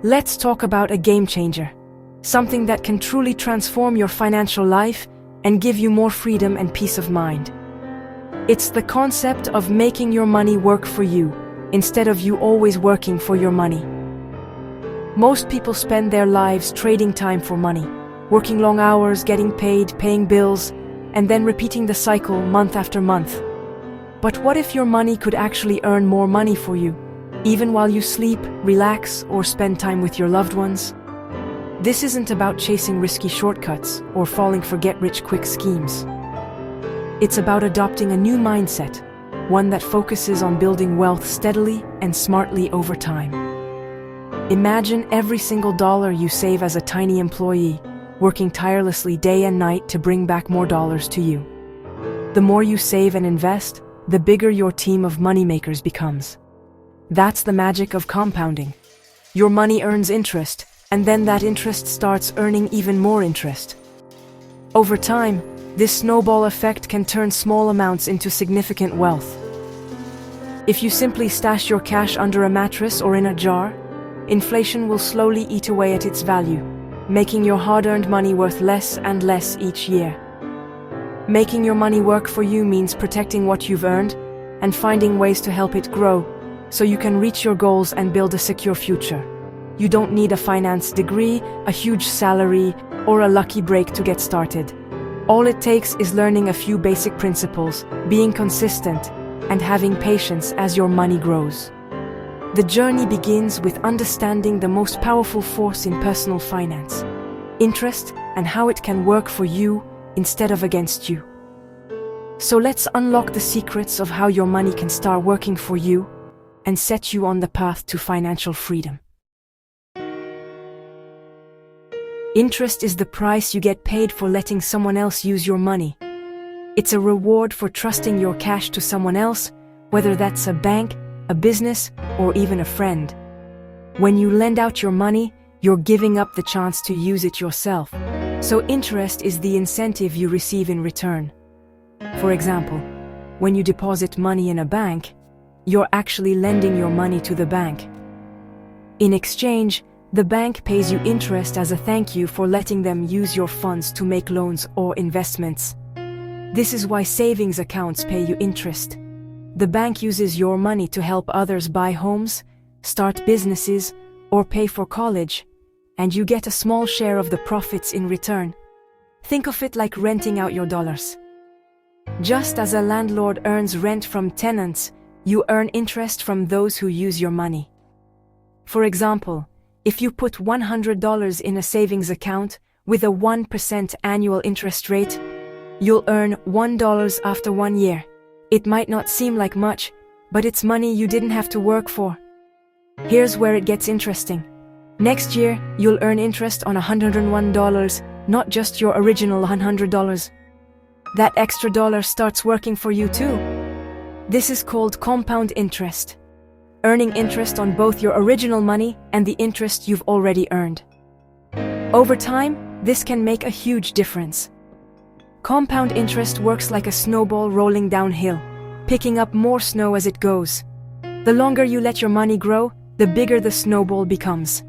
Let's talk about a game changer. Something that can truly transform your financial life and give you more freedom and peace of mind. It's the concept of making your money work for you, instead of you always working for your money. Most people spend their lives trading time for money, working long hours, getting paid, paying bills, and then repeating the cycle month after month. But what if your money could actually earn more money for you, even while you sleep, relax, or spend time with your loved ones? This isn't about chasing risky shortcuts or falling for get-rich-quick schemes. It's about adopting a new mindset, one that focuses on building wealth steadily and smartly over time. Imagine every single dollar you save as a tiny employee, working tirelessly day and night to bring back more dollars to you. The more you save and invest, the bigger your team of moneymakers becomes. That's the magic of compounding. Your money earns interest, and then that interest starts earning even more interest. Over time, this snowball effect can turn small amounts into significant wealth. If you simply stash your cash under a mattress or in a jar, inflation will slowly eat away at its value, making your hard-earned money worth less and less each year. Making your money work for you means protecting what you've earned and finding ways to help it grow, so you can reach your goals and build a secure future. You don't need a finance degree, a huge salary, or a lucky break to get started. All it takes is learning a few basic principles, being consistent, and having patience as your money grows. The journey begins with understanding the most powerful force in personal finance, interest, and how it can work for you instead of against you. So let's unlock the secrets of how your money can start working for you and set you on the path to financial freedom. Interest is the price you get paid for letting someone else use your money. It's a reward for trusting your cash to someone else, whether that's a bank, a business, or even a friend. When you lend out your money, you're giving up the chance to use it yourself. So interest is the incentive you receive in return. For example, when you deposit money in a bank, you're actually lending your money to the bank. In exchange, the bank pays you interest as a thank you for letting them use your funds to make loans or investments. This is why savings accounts pay you interest. The bank uses your money to help others buy homes, start businesses, or pay for college, and you get a small share of the profits in return. Think of it like renting out your dollars. Just as a landlord earns rent from tenants, you earn interest from those who use your money. For example, if you put $100 in a savings account with a 1% annual interest rate, you'll earn $1 after 1 year. It might not seem like much, but it's money you didn't have to work for. Here's where it gets interesting. Next year, you'll earn interest on $101, not just your original $100. That extra dollar starts working for you too. This is called compound interest. Earning interest on both your original money and the interest you've already earned. Over time, this can make a huge difference. Compound interest works like a snowball rolling downhill, picking up more snow as it goes. The longer you let your money grow, the bigger the snowball becomes.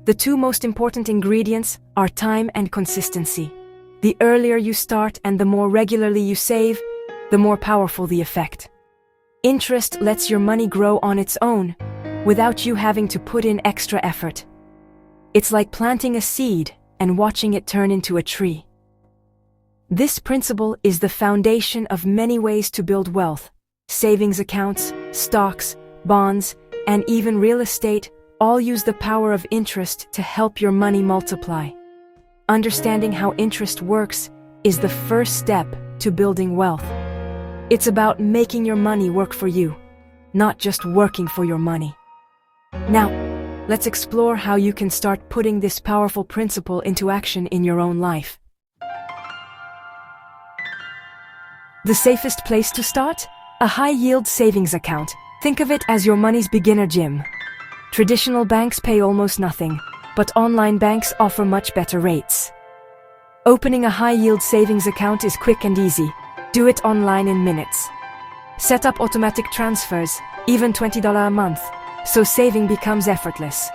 The two most important ingredients are time and consistency. The earlier you start and the more regularly you save, the more powerful the effect. Interest lets your money grow on its own, without you having to put in extra effort. It's like planting a seed and watching it turn into a tree. This principle is the foundation of many ways to build wealth. Savings accounts, stocks, bonds, and even real estate all use the power of interest to help your money multiply. Understanding how interest works is the first step to building wealth. It's about making your money work for you, not just working for your money. Now, let's explore how you can start putting this powerful principle into action in your own life. The safest place to start? A high-yield savings account. Think of it as your money's beginner gym. Traditional banks pay almost nothing, but online banks offer much better rates. Opening a high-yield savings account is quick and easy. Do it online in minutes. Set up automatic transfers, even $20 a month, so saving becomes effortless.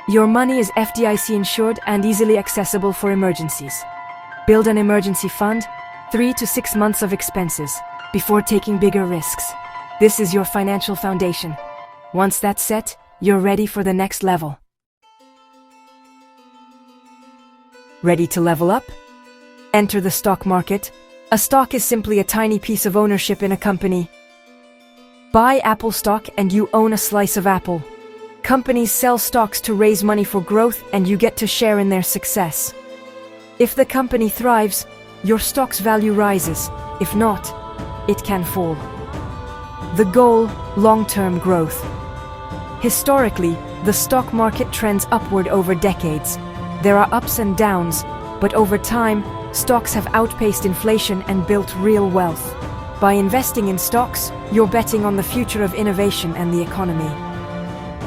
Your money is FDIC insured and easily accessible for emergencies. Build an emergency fund, 3 to 6 months of expenses, before taking bigger risks. This is your financial foundation. Once that's set, you're ready for the next level. Ready to level up? Enter the stock market. A stock is simply a tiny piece of ownership in a company. Buy Apple stock and you own a slice of Apple. Companies sell stocks to raise money for growth and you get to share in their success. If the company thrives, your stock's value rises. If not, it can fall. The goal, long-term growth. Historically, the stock market trends upward over decades. There are ups and downs, but over time, stocks have outpaced inflation and built real wealth. By investing in stocks, you're betting on the future of innovation and the economy.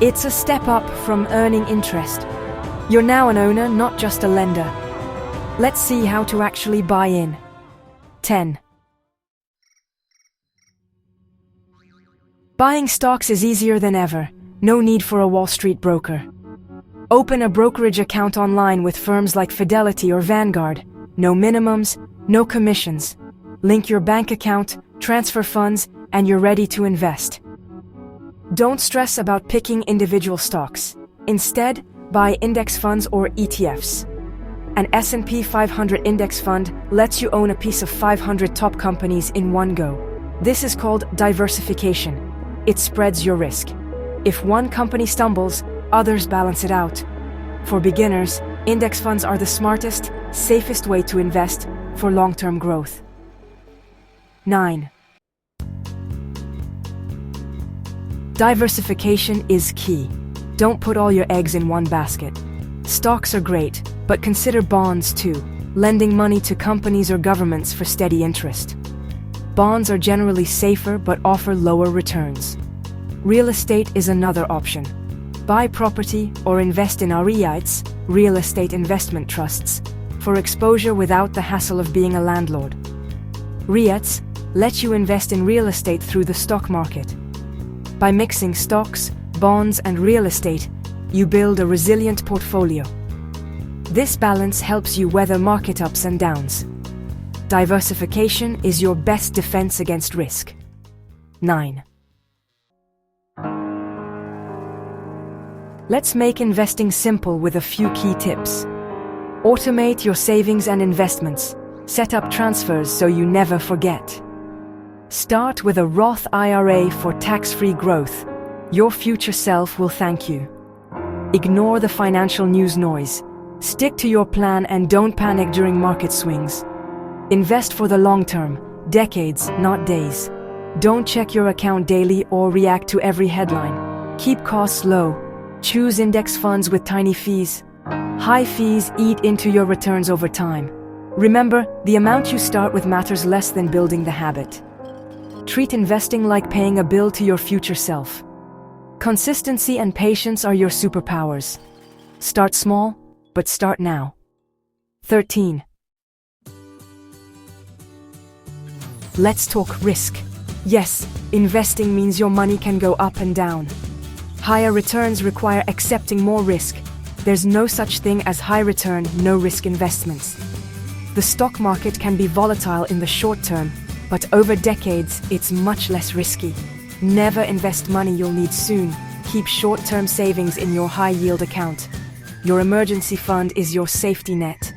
It's a step up from earning interest. You're now an owner, not just a lender. Let's see how to actually buy in. 10. Buying stocks is easier than ever. No need for a Wall Street broker. Open a brokerage account online with firms like Fidelity or Vanguard. No minimums, no commissions. Link your bank account, transfer funds, and you're ready to invest. Don't stress about picking individual stocks. Instead, buy index funds or ETFs. An S&P 500 index fund lets you own a piece of 500 top companies in one go. This is called diversification. It spreads your risk. If one company stumbles, others balance it out. For beginners, index funds are the smartest, safest way to invest for long-term growth. 9. Diversification is key. Don't put all your eggs in one basket. Stocks are great, but consider bonds too, lending money to companies or governments for steady interest. Bonds are generally safer but offer lower returns. Real estate is another option. Buy property or invest in REITs, real estate investment trusts, for exposure without the hassle of being a landlord. REITs let you invest in real estate through the stock market. By mixing stocks, bonds, and real estate, you build a resilient portfolio. This balance helps you weather market ups and downs. Diversification is your best defense against risk. 9. Let's make investing simple with a few key tips. Automate your savings and investments. Set up transfers so you never forget. Start with a Roth IRA for tax-free growth. Your future self will thank you. Ignore the financial news noise. Stick to your plan and don't panic during market swings. Invest for the long term, decades, not days. Don't check your account daily or react to every headline. Keep costs low. Choose index funds with tiny fees. High fees eat into your returns over time. Remember, the amount you start with matters less than building the habit. Treat investing like paying a bill to your future self. Consistency and patience are your superpowers. Start small, but start now. 13. Let's talk risk. Yes, investing means your money can go up and down. Higher returns require accepting more risk. There's no such thing as high return, no risk investments. The stock market can be volatile in the short term, but over decades, it's much less risky. Never invest money you'll need soon. Keep short-term savings in your high-yield account. Your emergency fund is your safety net.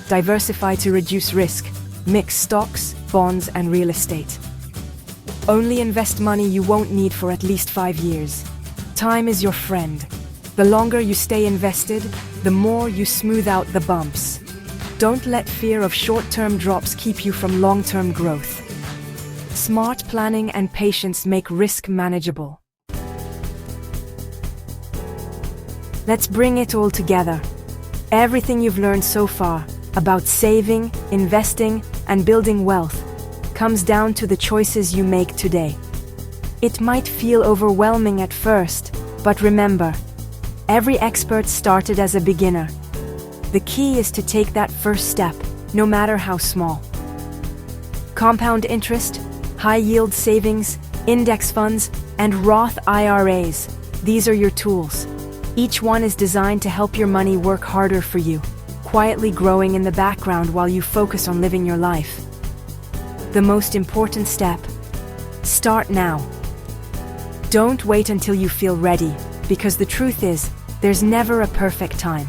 Diversify to reduce risk. Mix stocks, bonds, and real estate. Only invest money you won't need for at least 5 years. Time is your friend. The longer you stay invested, the more you smooth out the bumps. Don't let fear of short-term drops keep you from long-term growth. Smart planning and patience make risk manageable. Let's bring it all together. Everything you've learned so far about saving, investing, and building wealth comes down to the choices you make today. It might feel overwhelming at first, but remember, every expert started as a beginner. The key is to take that first step, no matter how small. Compound interest, high-yield savings, index funds, and Roth IRAs. These are your tools. Each one is designed to help your money work harder for you, quietly growing in the background while you focus on living your life. The most important step: start now. Don't wait until you feel ready, because the truth is, there's never a perfect time.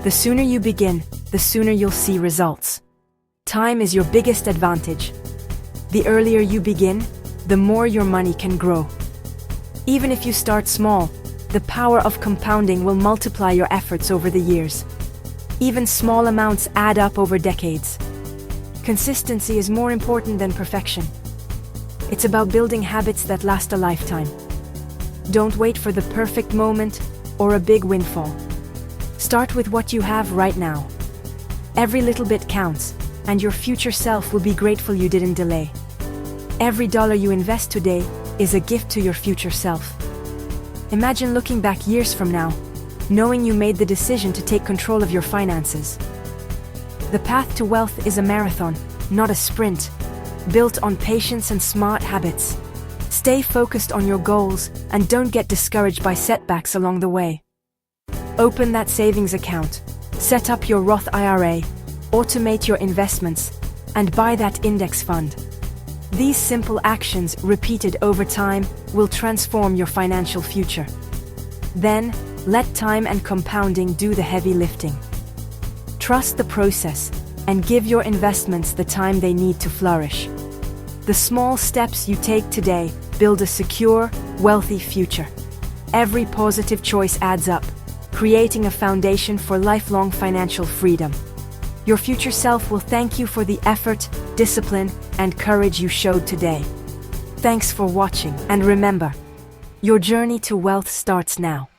The sooner you begin, the sooner you'll see results. Time is your biggest advantage. The earlier you begin, the more your money can grow. Even if you start small, the power of compounding will multiply your efforts over the years. Even small amounts add up over decades. Consistency is more important than perfection. It's about building habits that last a lifetime. Don't wait for the perfect moment or a big windfall. Start with what you have right now. Every little bit counts, and your future self will be grateful you didn't delay. Every dollar you invest today is a gift to your future self. Imagine looking back years from now, knowing you made the decision to take control of your finances. The path to wealth is a marathon, not a sprint, built on patience and smart habits. Stay focused on your goals and don't get discouraged by setbacks along the way. Open that savings account, set up your Roth IRA, automate your investments, and buy that index fund. These simple actions, repeated over time, will transform your financial future. Then, let time and compounding do the heavy lifting. Trust the process and give your investments the time they need to flourish. The small steps you take today build a secure, wealthy future. Every positive choice adds up, creating a foundation for lifelong financial freedom. Your future self will thank you for the effort, discipline, and courage you showed today. Thanks for watching, and remember, your journey to wealth starts now.